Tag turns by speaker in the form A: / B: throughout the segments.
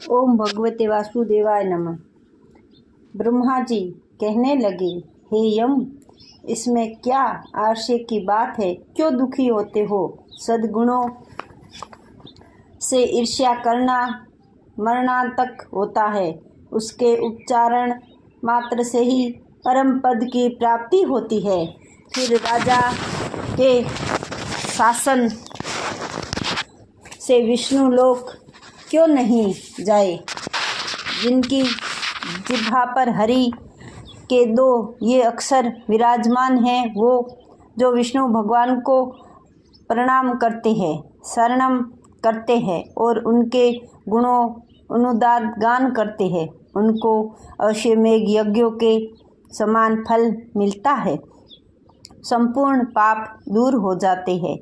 A: ओम भगवते वासुदेवाय नमः। ब्रह्मा जी कहने लगे, हे यम, इसमें क्या आश्चर्य की बात है? क्यों दुखी होते हो? सद्गुणों से ईर्ष्या करना मरणांतक होता है। उसके उच्चारण मात्र से ही परम पद की प्राप्ति होती है। फिर राजा के शासन से विष्णु लोक क्यों नहीं जाए? जिनकी जिह्वा पर हरि के दो ये अक्षर विराजमान हैं, वो जो विष्णु भगवान को प्रणाम करते हैं, शरणम करते हैं और उनके गुणों अनुदान गान करते हैं, उनको अश्वमेघ यज्ञों के समान फल मिलता है। संपूर्ण पाप दूर हो जाते हैं।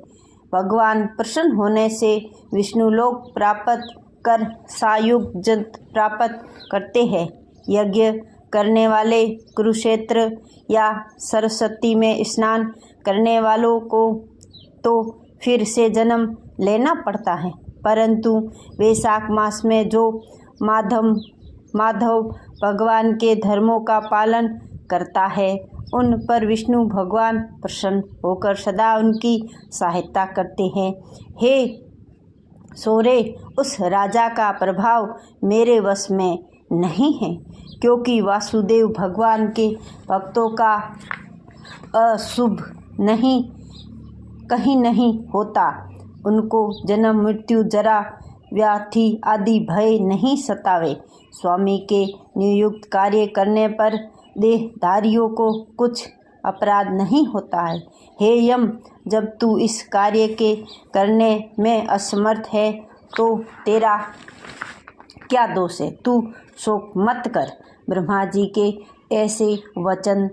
A: भगवान प्रसन्न होने से विष्णुलोक प्राप्त कर सायुग जंत प्राप्त करते हैं। यज्ञ करने वाले कुरुक्षेत्र या सरस्वती में स्नान करने वालों को तो फिर से जन्म लेना पड़ता है, परंतु वैशाख मास में जो माधव भगवान के धर्मों का पालन करता है, उन पर विष्णु भगवान प्रसन्न होकर सदा उनकी सहायता करते हैं। हे सोरे, उस राजा का प्रभाव मेरे वश में नहीं है, क्योंकि वासुदेव भगवान के भक्तों का अशुभ नहीं कहीं नहीं होता। उनको जन्म मृत्यु जरा व्याधि आदि भय नहीं सतावे। स्वामी के नियुक्त कार्य करने पर देहधारियों को कुछ अपराध नहीं होता है। हे यम, जब तू इस कार्य के करने में असमर्थ है तो तेरा क्या दोष है? तू शोक मत कर। ब्रह्मा जी के ऐसे वचन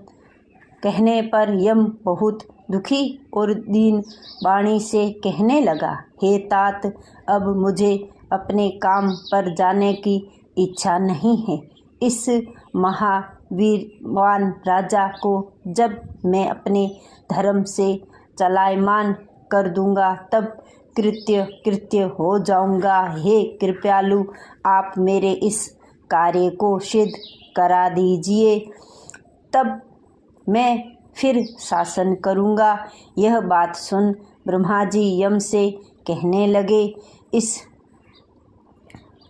A: कहने पर यम बहुत दुखी और दीन वाणी से कहने लगा, हे तात, अब मुझे अपने काम पर जाने की इच्छा नहीं है। इस महावीरवान राजा को जब मैं अपने धर्म से चलायमान कर दूंगा, तब कृत्य हो जाऊंगा। हे कृपालु, आप मेरे इस कार्य को सिद्ध करा दीजिए, तब मैं फिर शासन करूंगा। यह बात सुन ब्रह्मा जी यम से कहने लगे, इस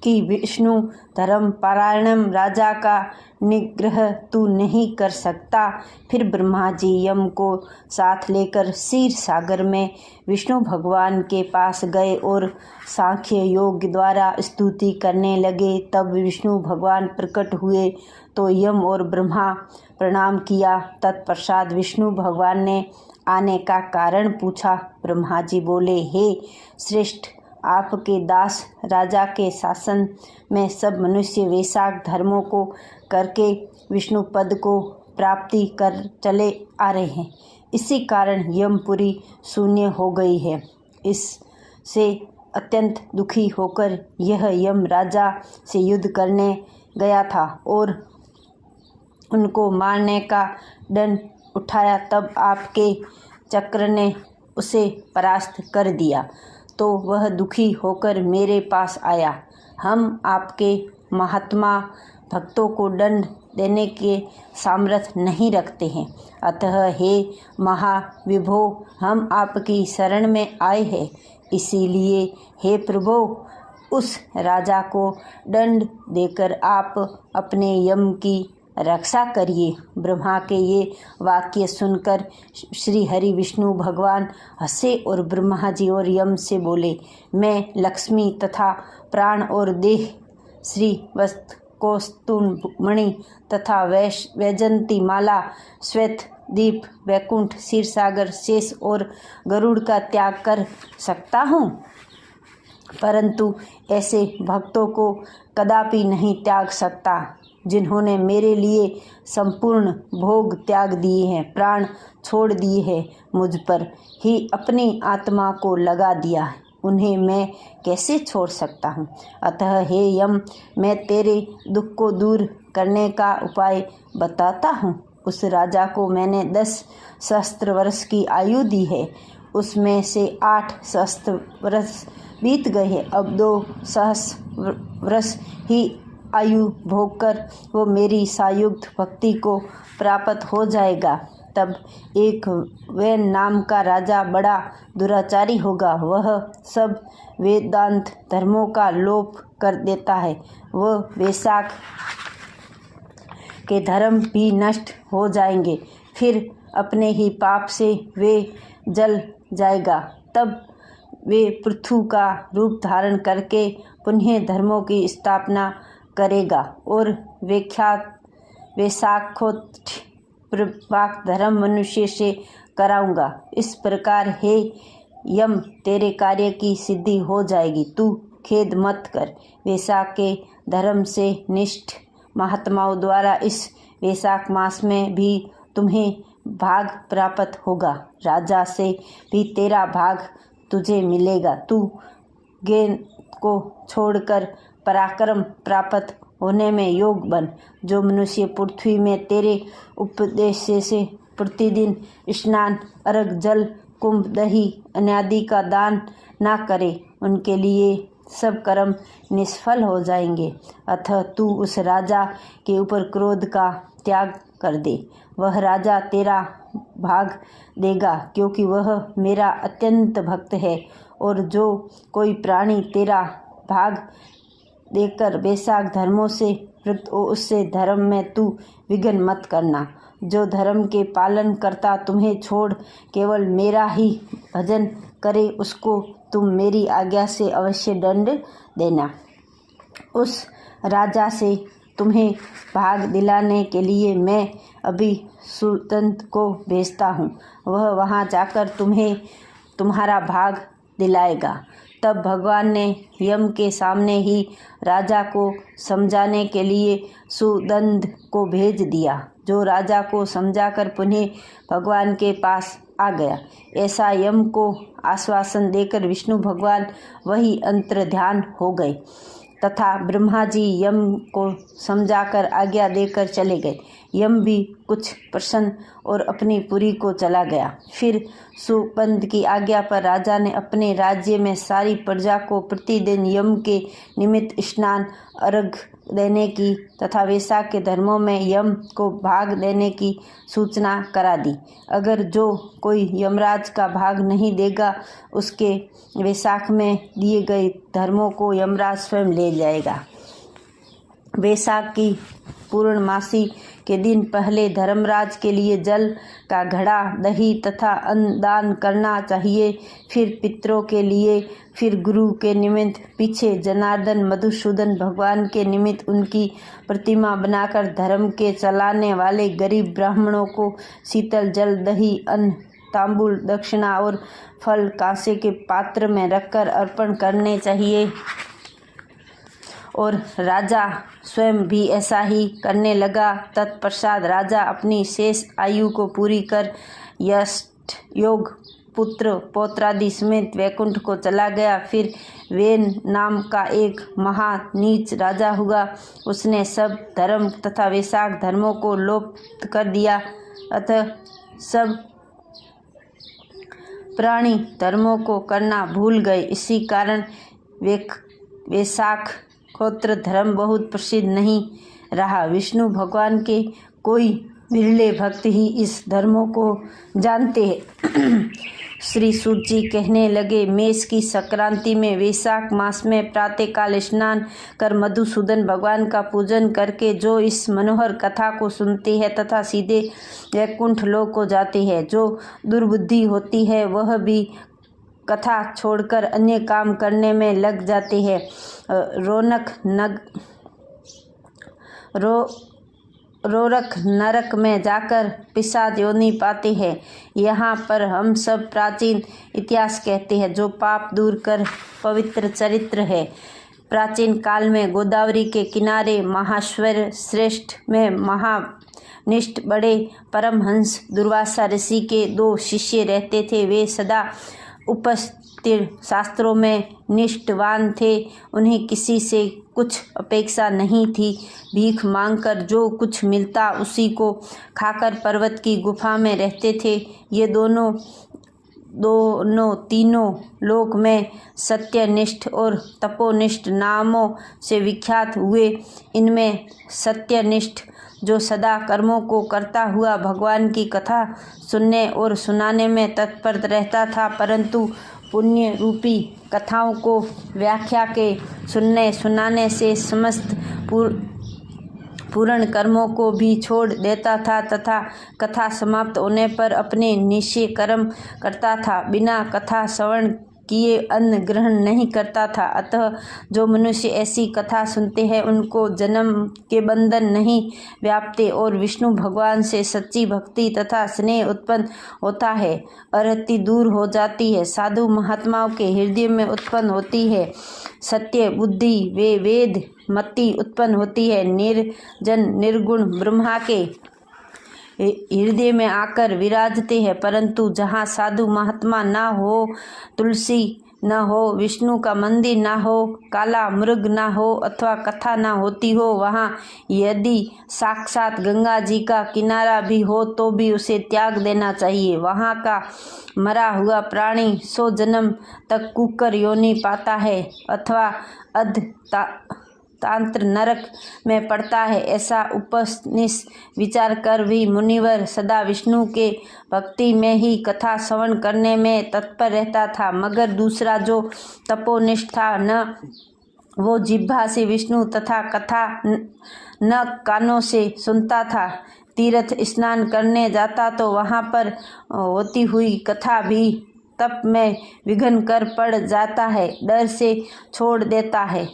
A: कि विष्णु धर्म परायण राजा का निग्रह तू नहीं कर सकता। फिर ब्रह्मा जी यम को साथ लेकर क्षीर सागर में विष्णु भगवान के पास गए और सांख्य योग द्वारा स्तुति करने लगे। तब विष्णु भगवान प्रकट हुए तो यम और ब्रह्मा प्रणाम किया। तत्पश्चात विष्णु भगवान ने आने का कारण पूछा। ब्रह्मा जी बोले, हे श्रेष्ठ, आपके दास राजा के शासन में सब मनुष्य वैशाख धर्मों को करके विष्णु पद को प्राप्ति कर चले आ रहे हैं। इसी कारण यमपुरी शून्य हो गई है। इससे अत्यंत दुखी होकर यह यम राजा से युद्ध करने गया था और उनको मारने का दंड उठाया। तब आपके चक्र ने उसे परास्त कर दिया तो वह दुखी होकर मेरे पास आया। हम आपके महात्मा भक्तों को दंड देने के सामर्थ्य नहीं रखते हैं, अतः हे महाविभो, हम आपकी शरण में आए हैं। इसीलिए हे प्रभो, उस राजा को दंड देकर आप अपने यम की रक्षा करिए। ब्रह्मा के ये वाक्य सुनकर श्री हरि विष्णु भगवान हंसे और ब्रह्मा जी और यम से बोले, मैं लक्ष्मी तथा प्राण और देह श्री वस्त कौस्तुभमणि तथा वैजंती माला, श्वेत दीप, वैकुंठ, क्षीर सागर, शेष और गरुड़ का त्याग कर सकता हूँ, परंतु ऐसे भक्तों को कदापि नहीं त्याग सकता जिन्होंने मेरे लिए संपूर्ण भोग त्याग दिए हैं, प्राण छोड़ दिए हैं, मुझ पर ही अपनी आत्मा को लगा दिया है। उन्हें मैं कैसे छोड़ सकता हूँ? अतः हे यम, मैं तेरे दुख को दूर करने का उपाय बताता हूँ। उस राजा को मैंने 10 सहस्त्र वर्ष की आयु दी है, उसमें से 8 सहस्त्र वर्ष बीत गए हैं। अब 2 सहस्र वर्ष ही आयु भोगकर वो मेरी सायुक्त भक्ति को प्राप्त हो जाएगा। तब एक वैन नाम का राजा बड़ा दुराचारी होगा। वह सब वेदांत धर्मों का लोप कर देता है। वह वैशाख के धर्म भी नष्ट हो जाएंगे। फिर अपने ही पाप से वे जल जाएगा। तब वे पृथु का रूप धारण करके पुनः धर्मों की स्थापना करेगा और वैशाखोत्पात धर्म मनुष्य से कराऊंगा। इस प्रकार हे यम तेरे कार्य की सिद्धि हो जाएगी। तू खेद मत कर। वैशाख के धर्म से निष्ठ महात्माओं द्वारा इस वैशाख मास में भी तुम्हें भाग प्राप्त होगा। राजा से भी तेरा भाग तुझे मिलेगा। तू ज्ञान को छोड़कर पराक्रम प्राप्त होने में योग बन। जो मनुष्य पृथ्वी में तेरे उपदेश से प्रतिदिन स्नान, अर्घ, जल, कुंभ, दही अनादि का दान ना करे, उनके लिए सब कर्म निष्फल हो जाएंगे। अतः तू उस राजा के ऊपर क्रोध का त्याग कर दे। वह राजा तेरा भाग देगा, क्योंकि वह मेरा अत्यंत भक्त है। और जो कोई प्राणी तेरा भाग देकर वैशाख धर्मों से वृत्त हो, उससे धर्म में तू विघ्न मत करना। जो धर्म के पालन करता तुम्हें छोड़ केवल मेरा ही भजन करे, उसको तुम मेरी आज्ञा से अवश्य दंड देना। उस राजा से तुम्हें भाग दिलाने के लिए मैं अभी सुतंत को भेजता हूँ। वह वहाँ जाकर तुम्हें तुम्हारा भाग दिलाएगा। तब भगवान ने यम के सामने ही राजा को समझाने के लिए सुदंत को भेज दिया, जो राजा को समझाकर पुनः भगवान के पास आ गया। ऐसा यम को आश्वासन देकर विष्णु भगवान वही अंतर्ध्यान हो गए तथा ब्रह्मा जी यम को समझाकर आज्ञा देकर चले गए। यम भी कुछ प्रसन्न और अपनी पुरी को चला गया। फिर सुपंत की आज्ञा पर राजा ने अपने राज्य में सारी प्रजा को प्रतिदिन यम के निमित्त स्नान, अर्घ देने की तथा वैशाख के धर्मों में यम को भाग देने की सूचना करा दी। अगर जो कोई यमराज का भाग नहीं देगा, उसके वैशाख में दिए गए धर्मों को यमराज स्वयं ले जाएगा। वैशाख की पूर्णमासी के दिन पहले धर्मराज के लिए जल का घड़ा, दही तथा अन्न दान करना चाहिए। फिर पितरों के लिए, फिर गुरु के निमित्त, पीछे जनार्दन मधुसूदन भगवान के निमित्त उनकी प्रतिमा बनाकर धर्म के चलाने वाले गरीब ब्राह्मणों को शीतल जल, दही, अन्न, तांबुल, दक्षिणा और फल कांसे के पात्र में रखकर अर्पण करने चाहिए। और राजा स्वयं भी ऐसा ही करने लगा। तत्पश्चात राजा अपनी शेष आयु को पूरी कर यष्ट योग पुत्र पौत्रादि समेत वैकुंठ को चला गया। फिर वेन नाम का एक महानीच राजा हुआ। उसने सब धर्म तथा वैशाख धर्मों को लोप कर दिया। अतः सब प्राणी धर्मों को करना भूल गए। इसी कारण वैशाख गोत्र धर्म बहुत प्रसिद्ध नहीं रहा। विष्णु भगवान के कोई विरले भक्त ही इस धर्मों को जानते हैं। श्री सूत जी कहने लगे, मेष की संक्रांति में वैशाख मास में प्रातःकाल स्नान कर मधुसूदन भगवान का पूजन करके जो इस मनोहर कथा को सुनते हैं तथा सीधे वैकुंठ लोक को जाते हैं, जो दुर्बुद्धि होती है वह भी कथा छोड़कर अन्य काम करने में लग जाते हैं। रोरक नरक में जाकर पिशाच योनि पाते हैं। यहाँ पर हम सब प्राचीन इतिहास कहते हैं, जो पाप दूर कर पवित्र चरित्र है। प्राचीन काल में गोदावरी के किनारे महाश्वर श्रेष्ठ में महानिष्ठ बड़े परमहंस दुर्वासा ऋषि के 2 शिष्य रहते थे। वे सदा उपस्थित शास्त्रों में निष्ठावान थे। उन्हें किसी से कुछ अपेक्षा नहीं थी। भीख मांगकर जो कुछ मिलता उसी को खाकर पर्वत की गुफा में रहते थे। ये दोनों दोनों तीनों लोक में सत्यनिष्ठ और तपोनिष्ठ नामों से विख्यात हुए। इनमें सत्यनिष्ठ जो सदा कर्मों को करता हुआ भगवान की कथा सुनने और सुनाने में तत्पर रहता था, परंतु पुण्य रूपी कथाओं को व्याख्या के सुनने सुनाने से समस्त पूर्ण कर्मों को भी छोड़ देता था तथा कथा समाप्त होने पर अपने निश्चय कर्म करता था, बिना कथा श्रवण किए अन्न ग्रहण नहीं करता था। अतः जो मनुष्य ऐसी कथा सुनते हैं उनको जन्म के बंधन नहीं व्यापते और विष्णु भगवान से सच्ची भक्ति तथा स्नेह उत्पन्न होता है, अरहति दूर हो जाती है, साधु महात्माओं के हृदय में उत्पन्न होती है, सत्य बुद्धि वे वेद मति उत्पन्न होती है, निर्जन निर्गुण ब्रह्मा के हृदय में आकर विराजते हैं। परंतु जहाँ साधु महात्मा ना हो, तुलसी न हो, विष्णु का मंदिर ना हो, काला मृग ना हो अथवा कथा ना होती हो, वहाँ यदि साक्षात गंगा जी का किनारा भी हो तो भी उसे त्याग देना चाहिए। वहाँ का मरा हुआ प्राणी 100 जन्म तक कुकर योनि पाता है अथवा तांत्र नरक में पड़ता है। ऐसा उपनिषद विचार कर भी मुनिवर सदा विष्णु के भक्ति में ही कथा श्रवण करने में तत्पर रहता था, मगर दूसरा जो तपोनिष्ठ था न वो जिह्वा से विष्णु तथा कथा न कानों से सुनता था। तीर्थ स्नान करने जाता तो वहाँ पर होती हुई कथा भी तप में विघ्न कर पड़ जाता है, डर से छोड़ देता है।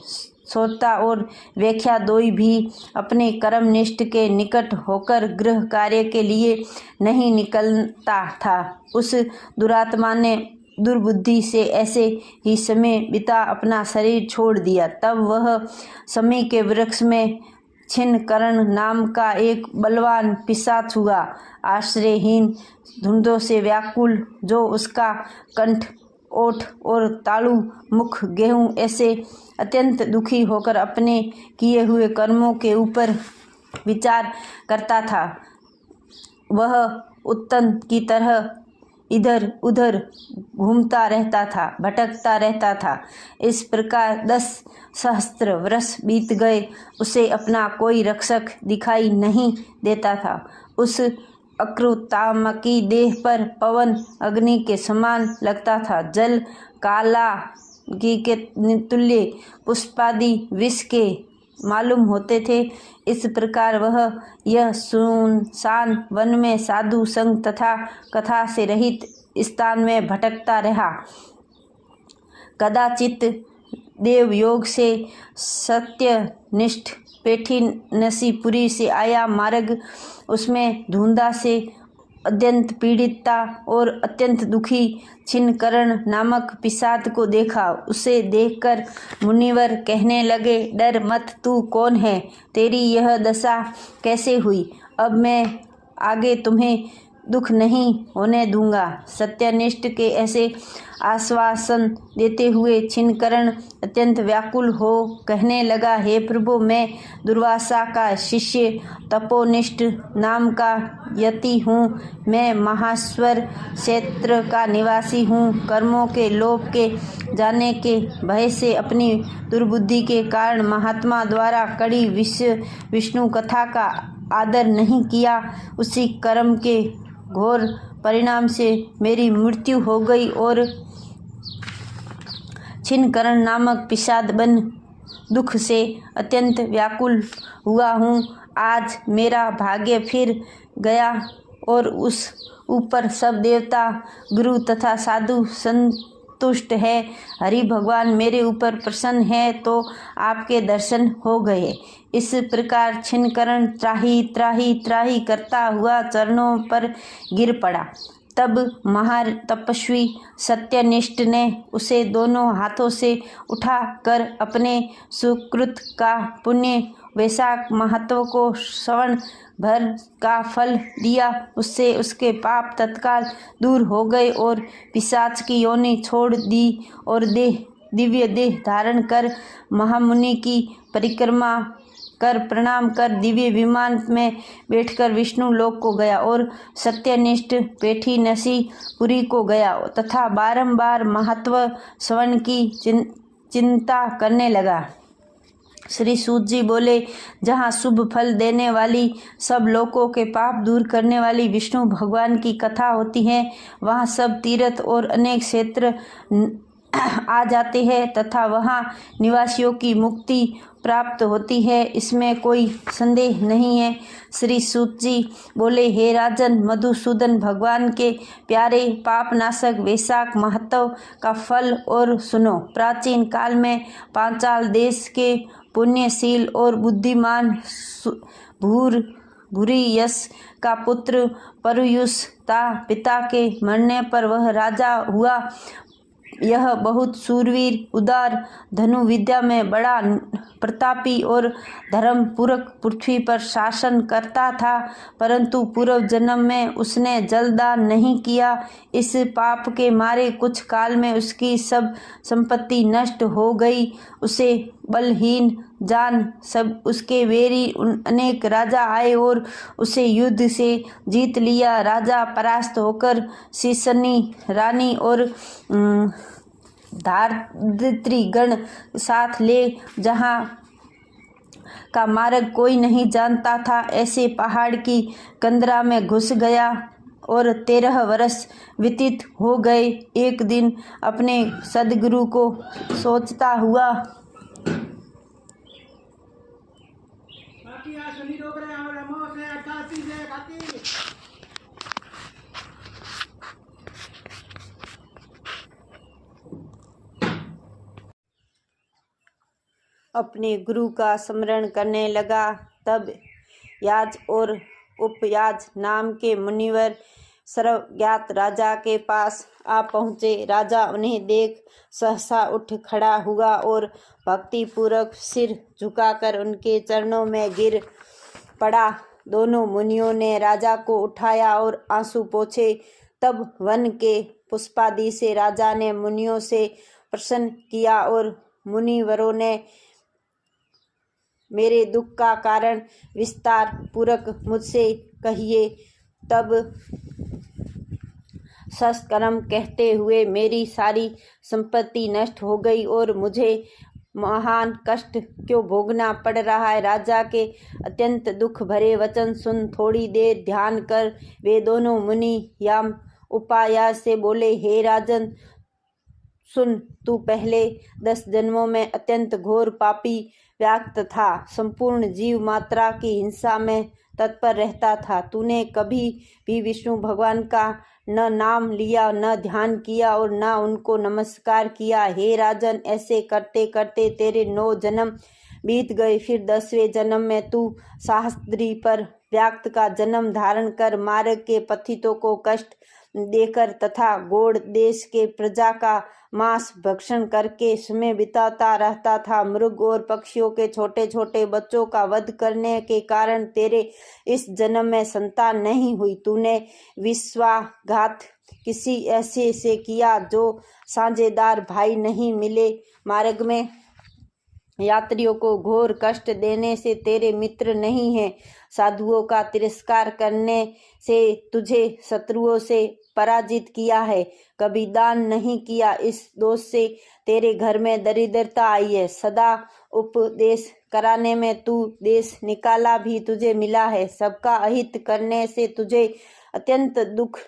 A: श्रोता और व्याख्या दोई भी अपने कर्मनिष्ठ के निकट होकर गृह कार्य के लिए नहीं निकलता था। उस दुरात्मा ने दुर्बुद्धि से ऐसे ही समय बिता अपना शरीर छोड़ दिया। तब वह समय के वृक्ष में छिन्नकरण नाम का एक बलवान पिशाच हुआ, आश्रयहीन धुंधों से व्याकुल, जो उसका कंठ ओठ और तालु मुख गेहूं ऐसे अत्यंत दुखी होकर अपने किए हुए कर्मों के ऊपर विचार करता था। वह उत्तन की तरह इधर उधर घूमता रहता था, भटकता रहता था। इस प्रकार 10 सहस्त्र वर्ष बीत गए, उसे अपना कोई रक्षक दिखाई नहीं देता था। उस अकृतामकी देह पर पवन अग्नि के समान लगता था, जल काला घी के तुल्य, पुष्पादि विष के मालूम होते थे। इस प्रकार वह यह सुनसान वन में साधु संग तथा कथा से रहित स्थान में भटकता रहा। कदाचित देव योग से सत्यनिष्ठ पेठी नसीपुरी से आया मार्ग, उसमें धुंधा से अत्यंत पीड़िता और अत्यंत दुखी छिन्नकरण नामक पिशाच को देखा। उसे देखकर मुनिवर कहने लगे, डर मत, तू कौन है? तेरी यह दशा कैसे हुई? अब मैं आगे तुम्हें दुख नहीं होने दूंगा। सत्यनिष्ठ के ऐसे आश्वासन देते हुए छिन्नकरण अत्यंत व्याकुल हो कहने लगा, हे प्रभु, मैं दुर्वासा का शिष्य तपोनिष्ठ नाम का यति हूँ। मैं महाश्वर क्षेत्र का निवासी हूँ। कर्मों के लोभ के जाने के भय से अपनी दुर्बुद्धि के कारण महात्मा द्वारा कड़ी विष्णु कथा का आदर नहीं किया। उसी कर्म के घोर परिणाम से मेरी मृत्यु हो गई और छिन्नकरण नामक पिशाच बन दुख से अत्यंत व्याकुल हुआ हूँ। आज मेरा भाग्य फिर गया और उस ऊपर सब देवता, गुरु तथा साधु संतुष्ट है। हरि भगवान मेरे ऊपर प्रसन्न है तो आपके दर्शन हो गए। इस प्रकार छिन्नकरण त्राही त्राही त्राही करता हुआ चरणों पर गिर पड़ा। तब महातपस्वी सत्यनिष्ठ ने उसे दोनों हाथों से उठा कर अपने सुकृत का पुण्य वैशाख महत्व को श्रवण भर का फल दिया। उससे उसके पाप तत्काल दूर हो गए और पिशाच की योनि छोड़ दी और दिव्य देह धारण कर महामुनि की परिक्रमा कर प्रणाम कर दिव्य विमान में बैठकर विष्णु लोक को गया और सत्यनिष्ठ पेठी नसी पुरी को गया तथा बारंबार महत्व स्वर्ण की चिंता करने लगा। श्री सूत जी बोले, जहाँ शुभ फल देने वाली, सब लोगों के पाप दूर करने वाली विष्णु भगवान की कथा होती है, वहाँ सब तीर्थ और अनेक क्षेत्र आ जाते हैं तथा वहाँ निवासियों की मुक्ति प्राप्त होती है, इसमें कोई संदेह नहीं है। श्री सूत जी बोले, हे राजन, मधुसूदन भगवान के प्यारे पापनाशक वैशाख महत्व का फल और सुनो। प्राचीन काल में पांचाल देश के पुण्यशील और बुद्धिमान भूरियश का पुत्र परुयुष था। पिता के मरने पर वह राजा हुआ। यह बहुत सूरवीर, उदार, धनु विद्या में बड़ा प्रतापी और धर्म पूर्वक पृथ्वी पर शासन करता था, परंतु पूर्व जन्म में उसने जलदान नहीं किया। इस पाप के मारे कुछ काल में उसकी सब संपत्ति नष्ट हो गई। उसे बलहीन जान सब उसके वेरी अनेक राजा आए और उसे युद्ध से जीत लिया। राजा परास्त होकर शीशनी रानी और धारित्री गण साथ ले जहाँ का मार्ग कोई नहीं जानता था, ऐसे पहाड़ की कंदरा में घुस गया और 13 वर्ष व्यतीत हो गए। एक दिन अपने सदगुरु को सोचता हुआ अपने गुरु का स्मरण करने लगा। तब याज और उपयाज नाम के मुनिवर सर्वज्ञात राजा के पास आ पहुँचे। राजा उन्हें देख सहसा उठ खड़ा हुआ और भक्ति पूर्वक सिर झुकाकर उनके चरणों में गिर पड़ा। दोनों मुनियों ने राजा को उठाया और आंसू पोंछे। तब वन के पुष्पादि से राजा ने मुनियों से प्रश्न किया और मुनिवरों ने मेरे दुख का कारण विस्तार पूर्वक मुझसे कहिए। तब सत्कर्म कहते हुए मेरी सारी संपत्ति नष्ट हो गई और मुझे महान कष्ट क्यों भोगना पड़ रहा है। राजा के अत्यंत दुख भरे वचन सुन थोड़ी देर ध्यान कर वे दोनों मुनि याम उपाय से बोले, हे राजन, सुन, तू पहले 10 जन्मों में अत्यंत घोर पापी व्याक्त था, संपूर्ण जीव मात्रा की हिंसा में तत्पर रहता था। तूने कभी भी विष्णु भगवान का न नाम लिया, न ध्यान किया और न उनको नमस्कार किया। हे राजन, ऐसे करते करते तेरे 9 जन्म बीत गए। फिर 10वें जन्म में तू शास्त्री पर व्याक्त का जन्म धारण कर मार्ग के पथितों को कष्ट देकर तथा गौड़ देश के प्रजा का मांस भक्षण करके समय बिताता रहता था। मृग और पक्षियों के छोटे छोटे बच्चों का वध करने के कारण तेरे इस जन्म में संतान नहीं हुई। तूने विश्वासघात किसी ऐसे से किया जो साझेदार भाई नहीं मिले। मार्ग में यात्रियों को घोर कष्ट देने से तेरे मित्र नहीं है। साधुओं का तिरस्कार करने से तुझे शत्रुओं से पराजित किया है। कभी दान नहीं किया, इस दोष से तेरे घर में दरिद्रता आई है। सदा उपदेश कराने में तू देश निकाला भी तुझे मिला है। सबका अहित करने से तुझे अत्यंत दुख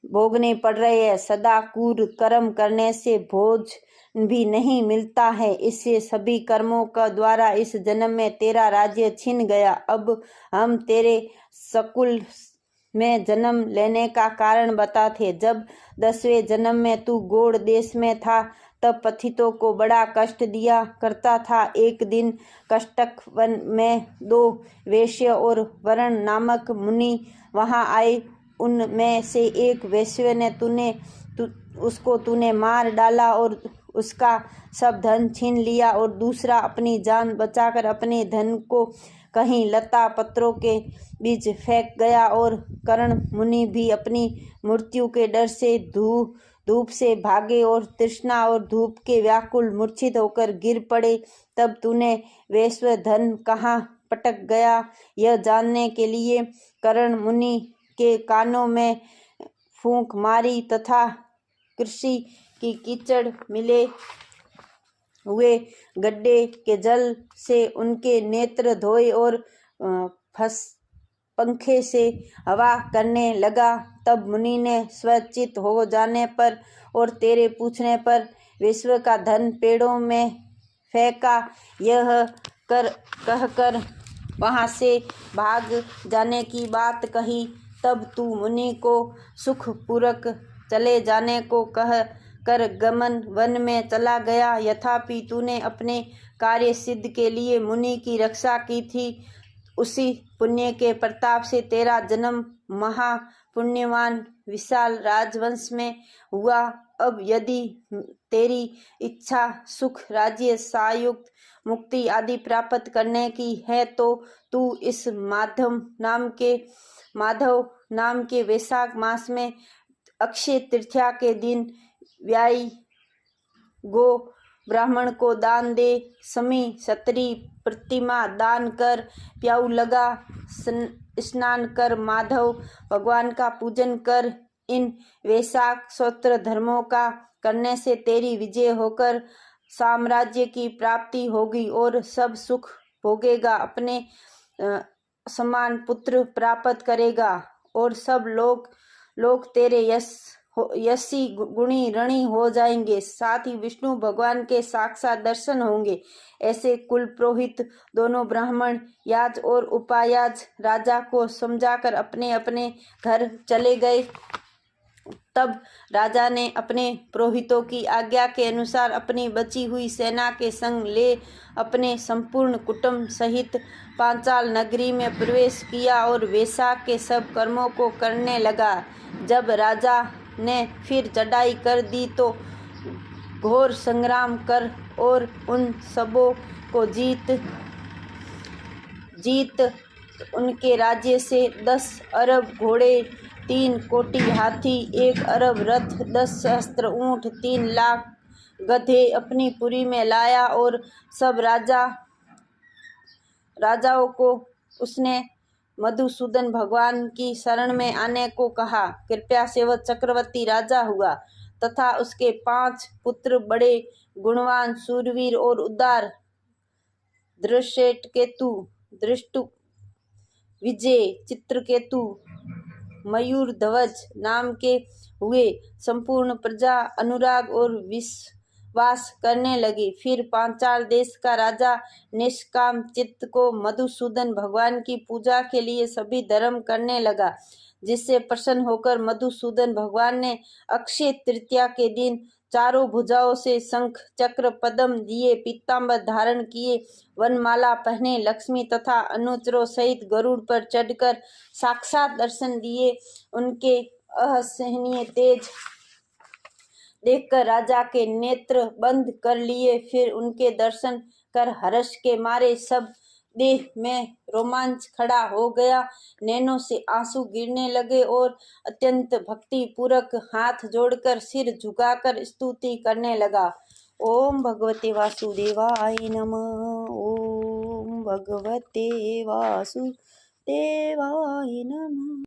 A: भोगने पड़ रहे हैं। सदा क्रूर कर्म करने से भोज भी नहीं मिलता है। इससे सभी कर्मों का द्वारा इस जन्म में तेरा राज्य छिन गया। अब हम तेरे सकुल में जन्म लेने का कारण बताते। जब 10वें जन्म में तू गौड़ देश में था तब पथितों को बड़ा कष्ट दिया करता था। एक दिन कष्टक वन में 2 वैश्य और वरण नामक मुनि वहां आए। उनमें से एक वैश्य ने तूने मार डाला और उसका सब धन छीन लिया और दूसरा अपनी जान बचाकर अपने धन को कहीं लता पत्रों के बीच फेंक गया। और कर्ण मुनि भी अपनी मृत्यु के डर से धूप से भागे और तृष्णा और धूप के व्याकुल मूर्छित होकर गिर पड़े। तब तूने वैश्व धन कहाँ पटक गया। यह जानने के लिए कर्ण मुनि के कानों में फूंक मारी तथा कृषि की कीचड़ मिले हुए गड्ढे के जल से उनके नेत्र धोए और पंखे से हवा करने लगा। तब मुनि ने स्वचित हो जाने पर और तेरे पूछने पर विश्व का धन पेड़ों में फेंका। यह कहकर वहाँ से भाग जाने की बात कही। तब तू मुनि को सुखपूर्वक चले जाने को कह कर गमन वन में चला गया। यथापि तूने अपने कार्य सिद्ध के लिए मुनि की रक्षा की थी। उसी पुण्य के प्रताप से तेरा जन्म महापुण्यवान विशाल राजवंश में हुआ। अब यदि तेरी इच्छा सुख राज्य सायुक्त मुक्ति आदि प्राप्त करने की है तो तू इस माधव नाम के वैशाख मास में अक्षय तृतीया के दिन व्यायी गो ब्राह्मण को दान दे। समी क्षत्रिय प्रतिमा दान कर, प्याऊ लगा, स्नान कर, माधव भगवान का पूजन कर। इन वैशाख स्तोत्र धर्मों का करने से तेरी विजय होकर साम्राज्य की प्राप्ति होगी और सब सुख भोगेगा। अपने समान पुत्र प्राप्त करेगा और सब लोग तेरे यशी गुणी ऋणी हो जाएंगे। साथ ही विष्णु भगवान के साक्षात दर्शन होंगे। ऐसे कुल पुरोहित दोनों ब्राह्मण याज और उपायाज राजा को समझाकर अपने अपने घर चले गए। तब राजा ने अपने पुरोहितों की आज्ञा के अनुसार अपनी बची हुई सेना के संग ले अपने संपूर्ण कुटुंब सहित पांचाल नगरी में प्रवेश किया और वैशाख के सब कर्मों को करने लगा। जब राजा ने फिर चढ़ाई कर दी तो घोर संग्राम कर और उन सबों को जीत उनके राज्य से 10 अरब घोड़े, 3 कोटि हाथी, 1 अरब रथ, 10 सहस्त्र ऊंट, 3 लाख गधे अपनी पुरी में लाया और सब राजाओं को उसने मधुसूदन भगवान की शरण में आने को कहा। कृपया से वह चक्रवर्ती राजा हुआ तथा उसके 5 पुत्र बड़े गुणवान, सूरवीर और उदार धृष्टु, विजय, चित्रकेतु, मयूरध्वज नाम के हुए। संपूर्ण प्रजा अनुराग और विश्वास करने लगी। फिर पांचाल देश का राजा निष्काम चित्त को मधुसूदन भगवान की पूजा के लिए सभी धर्म करने लगा, जिससे प्रसन्न होकर मधुसूदन भगवान ने अक्षय तृतीया के दिन चारों भुजाओं से शंख चक्र पद्म लिए, पीताम्बर धारण किए, वनमाला पहने, लक्ष्मी तथा अनुचरों सहित गरुड़ पर चढ़कर साक्षात दर्शन दिए। उनके असहनीय तेज देखकर राजा के नेत्र बंद कर लिए। फिर उनके दर्शन कर हर्ष के मारे सब देह में रोमांच खड़ा हो गया। नैनों से आंसू गिरने लगे और अत्यंत भक्ति पूर्वक हाथ जोड़कर सिर झुकाकर स्तुति करने लगा। ओम भगवते वासुदेवाय नमः। ओम भगवते वासुदेवाय नमः।